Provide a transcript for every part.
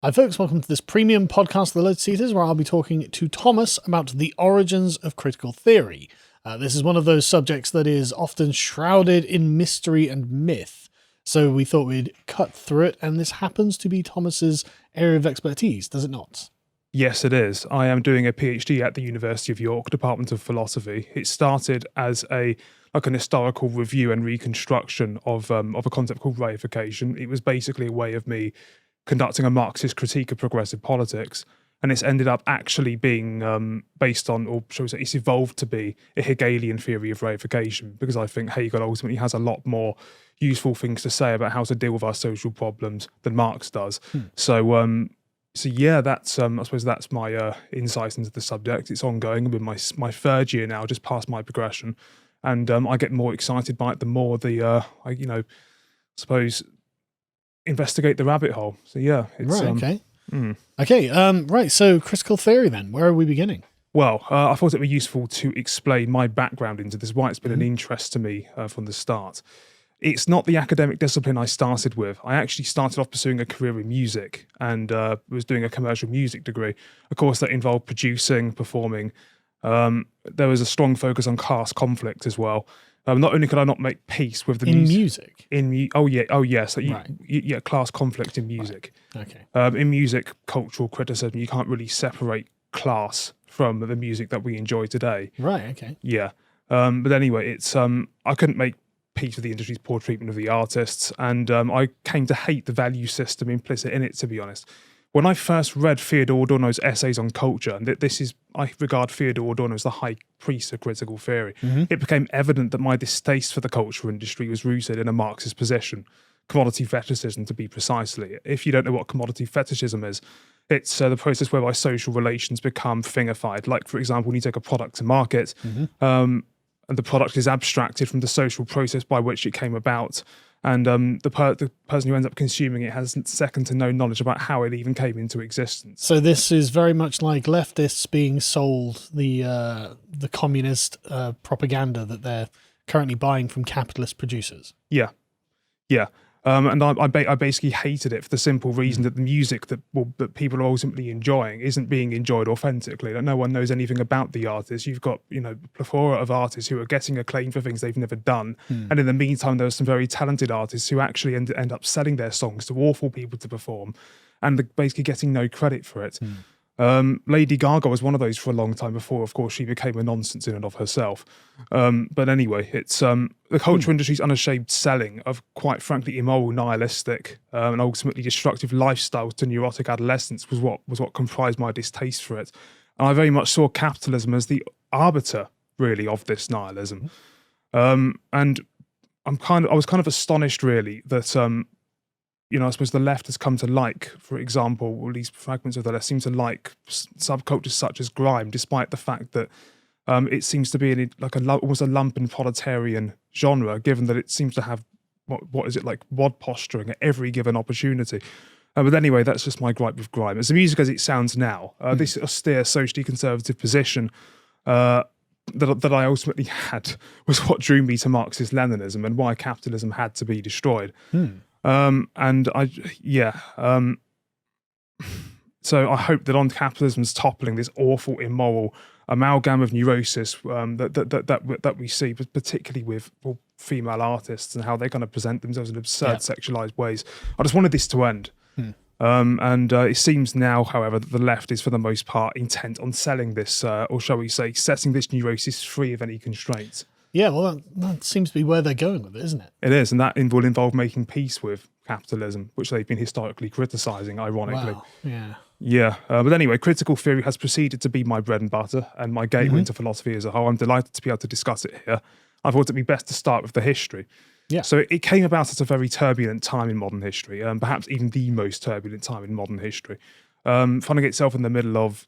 Hi folks, welcome to this premium podcast of the Lotus Eaters, where I'll be talking to Thomas about the origins of critical theory. This is one of those subjects that is often shrouded in mystery and myth, so we thought we'd cut through it, and this happens to be Thomas's area of expertise, does it not? Yes, it is. I am doing a PhD at the University of York, Department of Philosophy. It started as an historical review and reconstruction of a concept called reification. It was basically a way of me conducting a Marxist critique of progressive politics, and it's ended up actually being based on, or shall we say, it's evolved to be a Hegelian theory of reification, because I think Hegel ultimately has a lot more useful things to say about how to deal with our social problems than Marx does. So yeah, that's I suppose that's my insight into the subject. It's ongoing. I'm in my third year now, just past my progression, and I get more excited by it the more I suppose investigate the rabbit hole. So yeah, it's Right, okay. Right, so critical theory then, where are we beginning? Well, I thought it would be useful to explain my background into this, why it's been an interest to me from the start. It's not the academic discipline I started with. I actually started off pursuing a career in music and was doing a commercial music degree. Of course, that involved producing, performing. There was a strong focus on class conflict as well. Not only could I not make peace with the music. Class conflict in music. Right. Okay. In music, cultural criticism, you can't really separate class from the music that we enjoy today. Right, okay. Yeah. But anyway, it's I couldn't make peace with the industry's poor treatment of the artists, and I came to hate the value system implicit in it, to be honest. When I first read Theodore Adorno's essays on culture, and I regard Theodore Adorno as the high priest of critical theory, it became evident that my distaste for the culture industry was rooted in a Marxist position, commodity fetishism to be precisely. If you don't know what commodity fetishism is, it's the process whereby social relations become thingified. Like, for example, when you take a product to market, and the product is abstracted from the social process by which it came about, and the person who ends up consuming it has second to no knowledge about how it even came into existence. So this is very much like leftists being sold the communist propaganda that they're currently buying from capitalist producers. Yeah. And I basically hated it for the simple reason that the music that people are ultimately enjoying isn't being enjoyed authentically. That no one knows anything about the artist. You've got a plethora of artists who are getting acclaim for things they've never done, and in the meantime, there are some very talented artists who actually end up selling their songs to awful people to perform, and they're basically getting no credit for it. Lady Gaga was one of those for a long time before, of course, she became a nonsense in and of herself. But anyway, it's the culture industry's unashamed selling of, quite frankly, immoral, nihilistic, and ultimately destructive lifestyles to neurotic adolescents was what comprised my distaste for it. And I very much saw capitalism as the arbiter, really, of this nihilism. And I was kind of astonished, really, that I suppose the left has come to like, for example, or at least fragments of the left seem to like subcultures such as grime, despite the fact that it seems to be almost a lumpen proletarian genre, given that it seems to have wad posturing at every given opportunity. But anyway, that's just my gripe with grime. As the music as it sounds now, this austere socially conservative position that I ultimately had was what drew me to Marxist-Leninism and why capitalism had to be destroyed. So I hope that on capitalism's toppling, this awful, immoral amalgam of neurosis that we see, particularly with female artists and how they're going to present themselves in absurd sexualized ways. I just wanted this to end. It seems now, however, that the left is for the most part intent on selling this, or shall we say, setting this neurosis free of any constraints. Yeah, well, that seems to be where they're going with it, isn't it? It is, and that will involve making peace with capitalism, which they've been historically criticising, ironically. Wow. Yeah. Yeah, but anyway, critical theory has proceeded to be my bread and butter and my gateway into philosophy as a whole. I'm delighted to be able to discuss it here. I thought it'd be best to start with the history. Yeah. So it came about at a very turbulent time in modern history, perhaps even the most turbulent time in modern history, finding itself in the middle of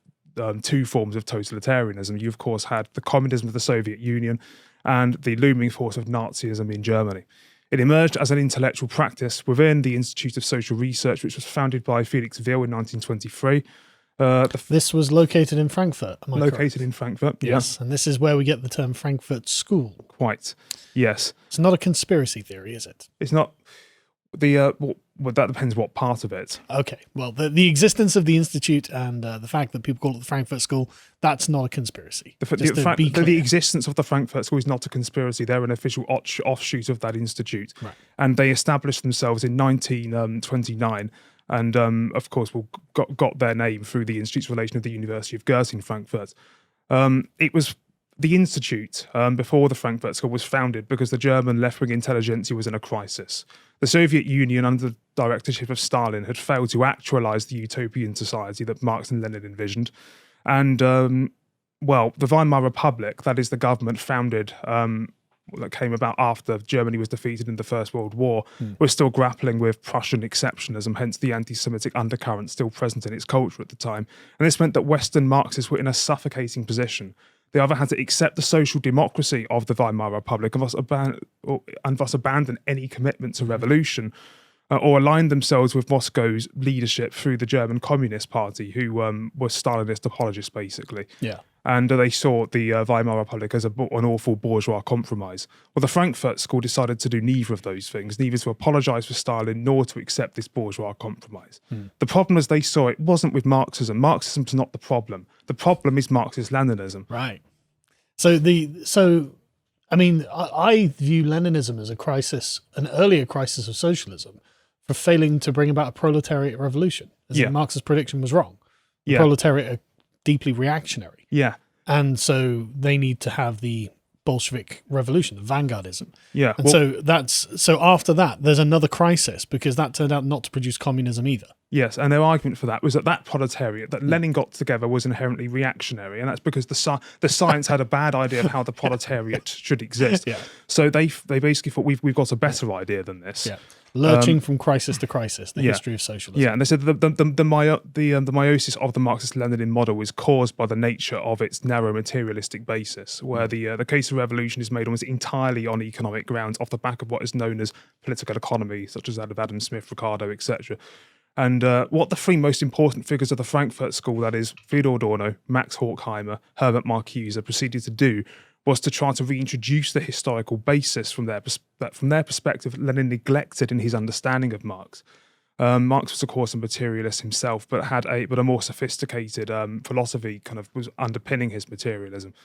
two forms of totalitarianism. You, of course, had the communism of the Soviet Union and the looming force of Nazism in Germany. It emerged as an intellectual practice within the Institute of Social Research, which was founded by Felix Wiel in 1923. This was located in Frankfurt, am I correct? Located in Frankfurt, yes. And this is where we get the term Frankfurt School. Quite, yes. It's not a conspiracy theory, is it? It's not. Well, that depends what part of it. Okay, well, the existence of the Institute and the fact that people call it the Frankfurt School, that's not a conspiracy. The existence of the Frankfurt School is not a conspiracy. They're an official offshoot of that institute. Right. And they established themselves in 1929 and, of course, got their name through the Institute's relation of the University of Goethe in Frankfurt. It was the Institute, before the Frankfurt School, was founded because the German left-wing intelligentsia was in a crisis. The Soviet Union, under the directorship of Stalin, had failed to actualize the utopian society that Marx and Lenin envisioned. And, the Weimar Republic, that is the government founded, that came about after Germany was defeated in the First World War, was still grappling with Prussian exceptionism, hence the anti-Semitic undercurrent still present in its culture at the time. And this meant that Western Marxists were in a suffocating position. They either had to accept the social democracy of the Weimar Republic and thus abandon any commitment to revolution, or align themselves with Moscow's leadership through the German Communist Party, who were Stalinist apologists, basically. Yeah. And they saw the Weimar Republic as an awful bourgeois compromise. Well, the Frankfurt School decided to do neither of those things, neither to apologise for Stalin nor to accept this bourgeois compromise. The problem, as they saw it, wasn't with Marxism. Marxism's not the problem. The problem is Marxist-Leninism. Right. I view Leninism as a crisis, an earlier crisis of socialism, for failing to bring about a proletariat revolution. As in Marx's prediction was wrong. The proletariat are deeply reactionary. Yeah. And so they need to have the Bolshevik revolution, the vanguardism. Yeah. And so after that, there's another crisis because that turned out not to produce communism either. Yes, and their argument for that was that proletariat that Lenin got together was inherently reactionary, and that's because the science had a bad idea of how the proletariat should exist. Yeah. So they basically thought we've got a better idea than this. Yeah. Lurching from crisis to crisis, the history of socialism. Yeah, and they said the meiosis of the Marxist-Lenin model is caused by the nature of its narrow materialistic basis, where the case of revolution is made almost entirely on economic grounds off the back of what is known as political economy, such as that of Adam Smith, Ricardo, etc. And what the three most important figures of the Frankfurt School, that is Theodor Adorno, Max Horkheimer, Herbert Marcuse, proceeded to do was to try to reintroduce the historical basis from their perspective Lenin neglected in his understanding of Marx. Marx was, of course, a materialist himself, but had a more sophisticated philosophy kind of was underpinning his materialism.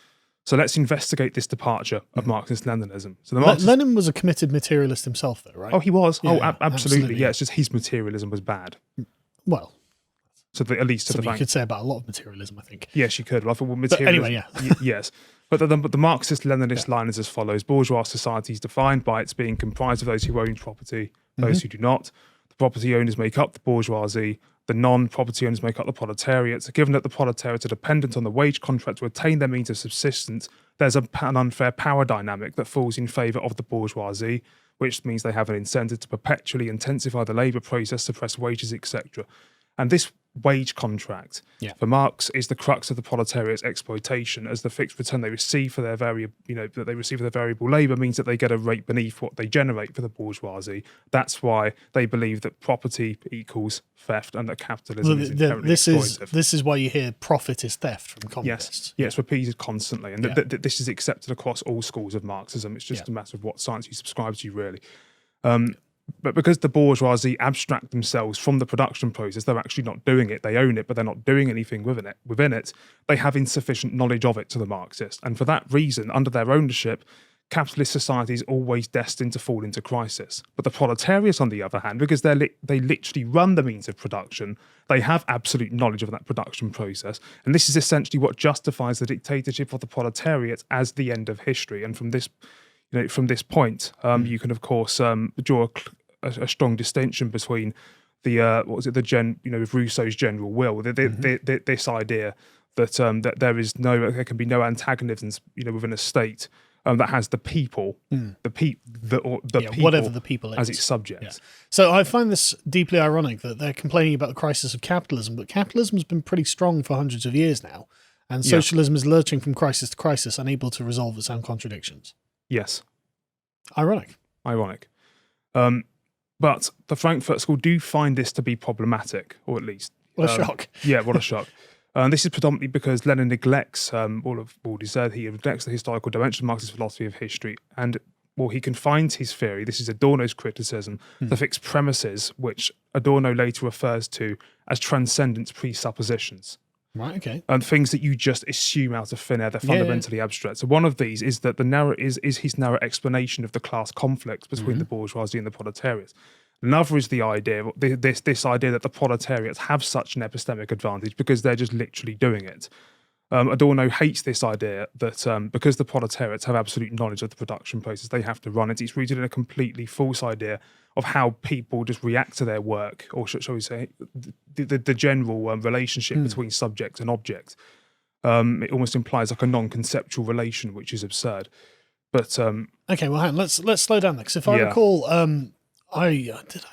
So let's investigate this departure of Marxist-Leninism. So Lenin was a committed materialist himself, though, right? Oh, he was. Yeah, Absolutely. Yeah, it's just his materialism was bad. Well, so at least to the something you could say about a lot of materialism, I think. Yes, you could. Well, I thought materialism. But anyway, yes. But the Marxist-Leninist line is as follows. Bourgeois society is defined by its being comprised of those who own property, those who do not. The property owners make up the bourgeoisie. The non-property owners make up the proletariat. Given that the proletariat are dependent on the wage contract to attain their means of subsistence, there's an unfair power dynamic that falls in favour of the bourgeoisie, which means they have an incentive to perpetually intensify the labour process, suppress wages, etc. And this wage contract for Marx is the crux of the proletariat's exploitation, as the fixed return they receive for their variable labour means that they get a rate beneath what they generate for the bourgeoisie. That's why they believe that property equals theft and that capitalism is inherently exploitative. This is why you hear profit is theft from communists. Yes, repeated constantly, and this is accepted across all schools of Marxism. It's just a matter of what science you subscribe to, really. But because the bourgeoisie abstract themselves from the production process, they're actually not doing it. They own it, but they're not doing anything within it. They have insufficient knowledge of it to the Marxists. And for that reason, under their ownership, capitalist society is always destined to fall into crisis. But the proletariat, on the other hand, because they literally run the means of production, they have absolute knowledge of that production process. And this is essentially what justifies the dictatorship of the proletariat as the end of history. And from this point, you can, of course, draw a strong distinction between with Rousseau's general will, this idea that there can be no antagonisms, within a state that has the people, people, whatever the people as its subject. Yeah. So I find this deeply ironic that they're complaining about the crisis of capitalism, but capitalism has been pretty strong for hundreds of years now, and socialism is lurching from crisis to crisis, unable to resolve its own contradictions. Yes. Ironic. But the Frankfurt School do find this to be problematic, or at least... What a shock. Yeah, what a shock. This is predominantly because Lenin neglects, all of Baldy said, he neglects the historical dimension of Marxist philosophy of history, and he confines his theory, this is Adorno's criticism, to fixed premises, which Adorno later refers to as transcendent presuppositions. Right. Okay. And things that you just assume out of thin air, they're fundamentally abstract. So one of these is that the narrow is his narrow explanation of the class conflict between the bourgeoisie and the proletariat. Another is the idea, this idea that the proletariat have such an epistemic advantage because they're just literally doing it. Adorno hates this idea that because the proletariats have absolute knowledge of the production process, they have to run it. It's rooted in a completely false idea of how people just react to their work, or shall we say, the general relationship between subject and object. It almost implies like a non-conceptual relation, which is absurd. But okay, well, hang on, let's slow down there, because if I recall, what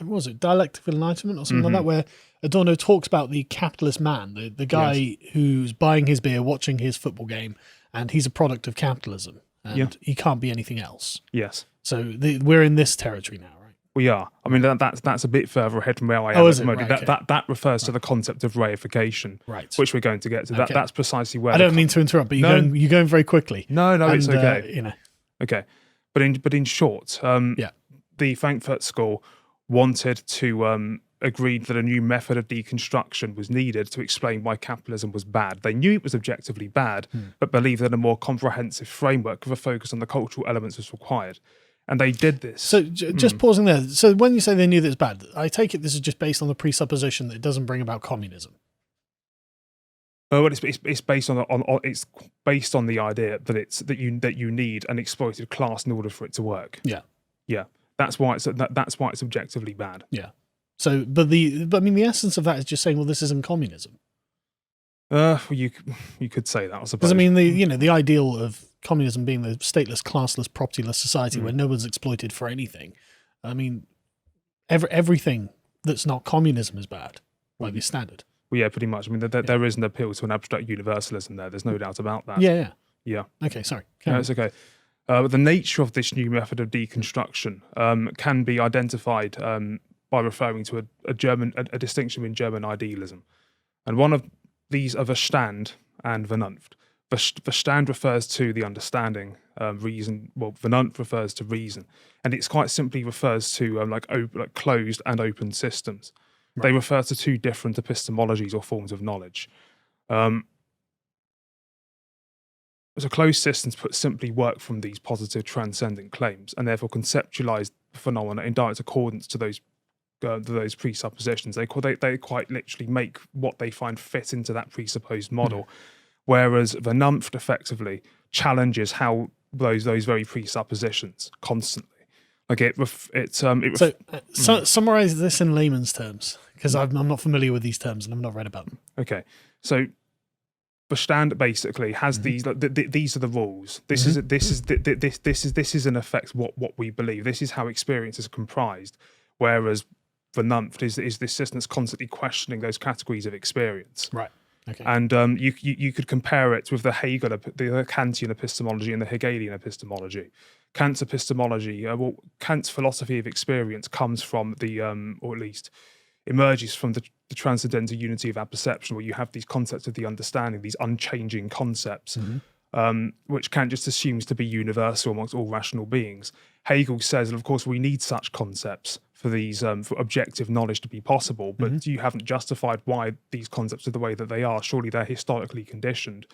was it, Dialectical Enlightenment or something like that, where Adorno talks about the capitalist man, the guy who's buying his beer, watching his football game, and he's a product of capitalism, and he can't be anything else. Yes. So we're in this territory now, right? We are. I mean, that's a bit further ahead from where I am at the moment. Right, okay. That refers to the concept of reification, right, which we're going to get to. That's precisely where. I don't mean to interrupt, but you're going very quickly. No, it's okay. You know. Okay, but in short, the Frankfurt School wanted to agreed that a new method of deconstruction was needed to explain why capitalism was bad. They knew it was objectively bad, but believed that a more comprehensive framework with a focus on the cultural elements was required. And they did this. So just pausing there. So when you say they knew that it's bad, I take it this is just based on the presupposition that it doesn't bring about communism. Well, it's based on it's based on the idea that you need an exploited class in order for it to work. Yeah. That's why it's objectively bad. Yeah. So, but I mean, the essence of that is just saying, well, this isn't communism. You could say that, I suppose. Because I mean, the ideal of communism being the stateless, classless, propertyless society where no one's exploited for anything. I mean, everything that's not communism is bad by the standard. Well, yeah, pretty much. I mean, there is an appeal to an abstract universalism there. There's no doubt about that. Yeah. Okay, sorry. No, it's okay. The nature of this new method of deconstruction can be identified by referring to a distinction in German idealism, and one of these are Verstand and Vernunft. Verstand refers to the understanding, reason. Well, Vernunft refers to reason, and it's quite simply refers to like closed and open systems. Right. They refer to two different epistemologies or forms of knowledge. So closed systems, put simply, work from these positive transcendent claims and therefore conceptualize phenomena in direct accordance to those presuppositions. They quite literally make what they find fit into that presupposed model, whereas Vernunft effectively challenges how those very presuppositions constantly. Like summarize this in layman's terms, because I'm not familiar with these terms and I've not read about them. Okay, so Verstand basically has these. These are the rules. This is in effect what we believe. This is how experience is comprised. Whereas Vernunft is this system that's constantly questioning those categories of experience. Right. Okay. And you could compare it with the Kantian epistemology and the Hegelian epistemology. Kant's epistemology, Kant's philosophy of experience comes from or at least emerges from the transcendental unity of our perception, where you have these concepts of the understanding, these unchanging concepts, which Kant just assumes to be universal amongst all rational beings. Hegel says, and of course, we need such concepts for these for objective knowledge to be possible, but you haven't justified why these concepts are the way that they are. Surely they're historically conditioned,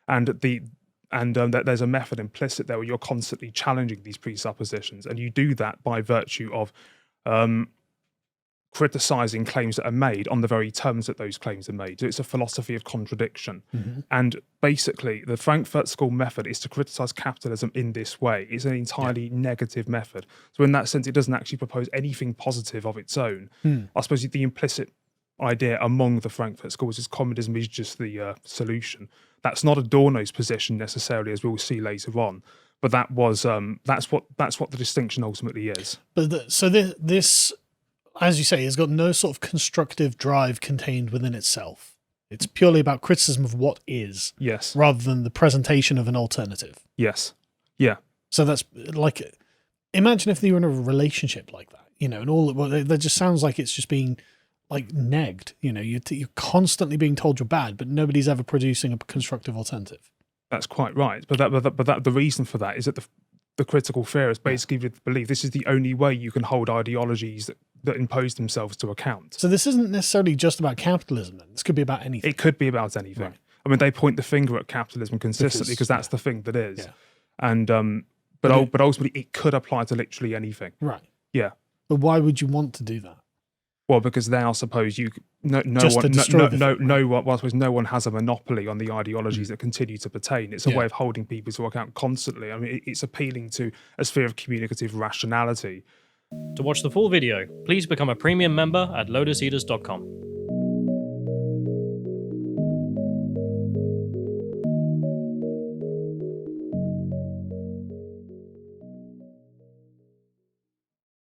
and that there's a method implicit there where you're constantly challenging these presuppositions, and you do that by virtue of criticizing claims that are made on the very terms that those claims are made. So it's a philosophy of contradiction. And basically, the Frankfurt School method is to criticize capitalism in this way. It's an entirely negative method. So in that sense, it doesn't actually propose anything positive of its own. I suppose the implicit idea among the Frankfurt schools is communism is just the solution. That's not Adorno's position necessarily, as we'll see later on. But that was that's what the distinction ultimately is. But this, as you say, has got no sort of constructive drive contained within itself. It's purely about criticism of what is, yes, rather than the presentation of an alternative. Yes, yeah. So that's like, imagine if they were in a relationship like that, and that just sounds like it's just being like negged. You're constantly being told you're bad, but nobody's ever producing a constructive alternative. That's quite right. But the reason for that is that the the critical theorists basically believe this is the only way you can hold ideologies that impose themselves to account. So this isn't necessarily just about capitalism then. This could be about anything. It could be about anything. Right. I mean, they point the finger at capitalism consistently because that's the thing that is. Yeah. And but ultimately, it could apply to literally anything. Right. Yeah. But why would you want to do that? Well, because now suppose no Just to destroy the thing, one. Well, I suppose no one has a monopoly on the ideologies that continue to pertain. It's a way of holding people to account constantly. I mean, it's appealing to a sphere of communicative rationality. To watch the full video, please become a premium member at lotuseaters.com.